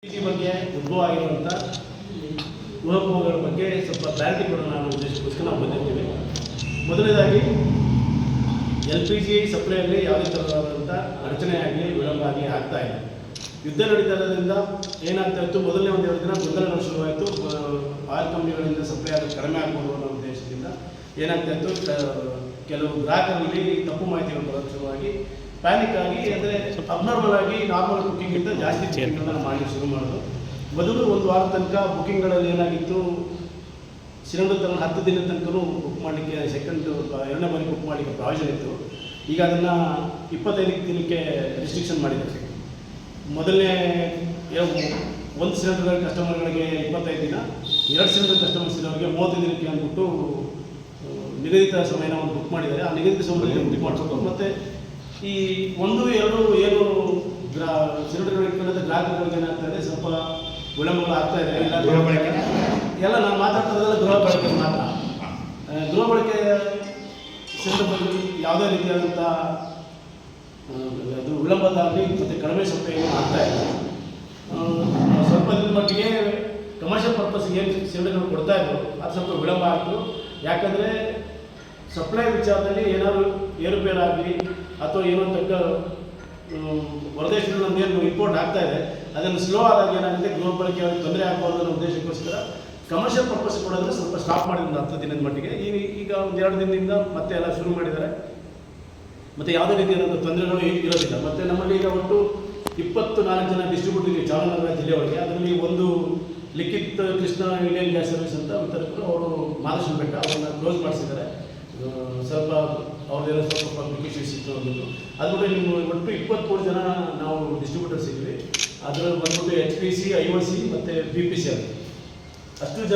LPG ಬಗ್ಗೆ ಉದ್ಭವ ಆಗಿರುವಂಥ ಊಹಾಪೋಹಗಳ ಬಗ್ಗೆ ಸ್ವಲ್ಪ ಕ್ಲಾರಿಟಿ ಕೊಡೋಣ ಅನ್ನೋ ಉದ್ದೇಶಕ್ಕೋಸ್ಕರ ನಾವು ಬಂದಿರ್ತೀವಿ. ಮೊದಲನೇದಾಗಿ LPG ಸಪ್ಲೈಯಲ್ಲಿ ಯಾವುದೇ ಥರವಾದಂಥ ಅಡಚಣೆ ಆಗಲಿ ವಿಳಂಬ ಆಗಲಿ ಆಗ್ತಾ ಇಲ್ಲ. ಯುದ್ಧ ನಡೀತಾ ಇರೋದ್ರಿಂದ ಏನಾಗ್ತಾ ಇತ್ತು, ಮೊದಲನೇ ಒಂದು 2 ದಿನ ಗೊಂದಲಗಳು ಶುರುವಾಯಿತು. ಆಯಿಲ್ ಕಂಪ್ನಿಗಳಿಂದ ಸಪ್ಲೈ ಆಗೋದು ಕಡಿಮೆ ಆಗ್ಬೋದು ಅನ್ನೋ ಉದ್ದೇಶದಿಂದ ಏನಾಗ್ತಾ ಇತ್ತು, ಕೆಲವು ಗ್ರಾಹಕರಲ್ಲಿ ತಪ್ಪು ಮಾಹಿತಿಗಳು ಬರೋದು ಶುರುವಾಗಿ ಪ್ಯಾನಿಕ್ ಆಗಿ, ಅಂದರೆ ಅಬ್ನಾರ್ಮಲ್ ಆಗಿ ನಾರ್ಮಲ್ ಬುಕ್ಕಿಂಗಿಂತ ಜಾಸ್ತಿ ಬುಕ್ಕಿಂಗ್ಗಳನ್ನ ಮಾಡಿ ಶುರು ಮಾಡೋದು. ಮೊದಲು ಒಂದು ವಾರ ತನಕ ಬುಕ್ಕಿಂಗ್ಗಳಲ್ಲಿ ಏನಾಗಿತ್ತು, ಸಿಲಿಂಡರ್ ತಗೊಂಡು 10 ದಿನದ ತನಕನೂ ಬುಕ್ ಮಾಡಲಿಕ್ಕೆ, ಎರಡನೇ ಬಾರಿ ಬುಕ್ ಮಾಡಲಿಕ್ಕೆ ಪ್ರಾವಿಷನ್ ಇತ್ತು. ಈಗ ಅದನ್ನು 25 ದಿನಕ್ಕೆ ರಿಸ್ಟ್ರಿಕ್ಷನ್ ಮಾಡಿದ್ದಾರೆ. ಮೊದಲನೇ ಒಂದು ಸಿಲಿಂಡರ್ ಕಸ್ಟಮರ್ಗಳಿಗೆ 25 ದಿನ, 2 ಸಿಲಿಂಡರ್ ಕಸ್ಟಮರ್ಸ್ ಇರೋರಿಗೆ 30 ದಿನಕ್ಕೆ ಅಂದ್ಬಿಟ್ಟು ನಿಗದಿತ ಸಮಯನ ಒಂದು ಬುಕ್ ಮಾಡಿದ್ದಾರೆ. ಆ ನಿಗದಿತ ಸಮಯದಲ್ಲಿ ಬುಕ್ ಮಾಡಬೇಕು. ಮತ್ತು ಈ 1, 2 ಏನು ಸಿಲಿಂಡರ್ಗಳು ಇಟ್ಕೊಂಡಂಥ ಗ್ರಾಹಕರಿಗೆ ಏನಾಗ್ತಾಯಿದೆ, ಸ್ವಲ್ಪ ವಿಳಂಬಗಳು ಆಗ್ತಾ ಇದೆ. ಎಲ್ಲ ನಾನು ಮಾತಾಡ್ತಿರೋದೆಲ್ಲ ಗೃಹ ಬಳಕೆ ಮಾತ್ರ. ಗೃಹ ಬಳಕೆ ಸಿಲಿಂಡರ್ ಬಗ್ಗೆ ಯಾವುದೇ ರೀತಿಯಾದಂಥ ಅದು ವಿಳಂಬದಾಗಲಿ ಮತ್ತು ಕಡಿಮೆ ಸಪ್ಲೈ ಏನು ಆಗ್ತಾ ಇಲ್ಲ. ಸ್ವಲ್ಪ ದಿನದ ಮಟ್ಟಿಗೆ ಕಮರ್ಷಿಯಲ್ ಪರ್ಪಸ್ಗೆ ಏನು ಸಿಲಿಂಡರ್ಗಳು ಕೊಡ್ತಾ ಇದ್ರು, ಅದು ಸ್ವಲ್ಪ ವಿಳಂಬ ಆಯಿತು. ಯಾಕಂದರೆ ಸಪ್ಲೈ ವಿಚಾರದಲ್ಲಿ ಏನಾದರೂ ಏರುಪೇರಾಗಲಿ ಅಥವಾ ಏನೋ ತಕ್ಕ ಹೊರದೇಶದಿಂದ ನಮಗೇನು ಇಂಪೋರ್ಟ್ ಆಗ್ತಾ ಇದೆ, ಅದನ್ನು ಸ್ಲೋ ಆದಾಗ ಏನಾಗುತ್ತೆ, ಗೃಹ ಬಳಕೆ ಅವ್ರಿಗೆ ತೊಂದರೆ ಆಗಬಾರ್ದು ಅನ್ನೋ ಉದ್ದೇಶಕ್ಕೋಸ್ಕರ ಕಮರ್ಷಿಯಲ್ ಪರ್ಪಸ್ ಕೊಡೋದ್ರೆ ಸ್ವಲ್ಪ ಸ್ಟಾಪ್ ಮಾಡಿದ್ರು 10 ದಿನದ ಮಟ್ಟಿಗೆ. ಈಗ ಒಂದು 2 ದಿನದಿಂದ ಮತ್ತೆ ಎಲ್ಲ ಶುರು ಮಾಡಿದ್ದಾರೆ. ಮತ್ತು ಯಾವುದೇ ರೀತಿಯಾದಂಥ ತೊಂದರೆಗಳು ಇರೋದಿಲ್ಲ. ಮತ್ತು ನಮ್ಮಲ್ಲಿ ಈಗ ಒಟ್ಟು 24 ಜನ ಡಿಸ್ಟ್ರಿಬ್ಯೂಟರ್ ಇದೆ ಚಾಮರಾಜನಗರ ಜಿಲ್ಲೆಯೊಳಗೆ. ಅದರಲ್ಲಿ ಒಂದು ಲಿಖಿತ್ ಕೃಷ್ಣ ಇಂಡಿಯನ್ ಗ್ಯಾಸ್ ಸರ್ವಿಸ್ ಅಂತ ವಿತರಕರು, ಅವರು ಮಹಾರಾಷ್ಟ್ರ ಬೆಟ್ಟ, ಅವರನ್ನು ಕ್ಲೋಸ್ ಮಾಡಿಸಿದ್ದಾರೆ. ಸ್ವಲ್ಪ ಅವ್ರದ್ದೇನೋ ಸ್ವಲ್ಪ ಪಬ್ಲಿಕ್ ಇಶ್ಯೂಸ್ ಇತ್ತು ಅಂದ್ಬಿಟ್ಟು. ಅದು ಬಿಟ್ಟು ನಿಮ್ಮ ಒಟ್ಟು 23 ಜನ ನಾವು ಡಿಸ್ಟ್ರಿಬ್ಯೂಟರ್ಸ್ ಇದ್ವಿ. ಅದರಲ್ಲಿ ಬಂದ್ಬಿಟ್ಟು HPC, IOC ಮತ್ತು BPC ಅಷ್ಟು ಜನ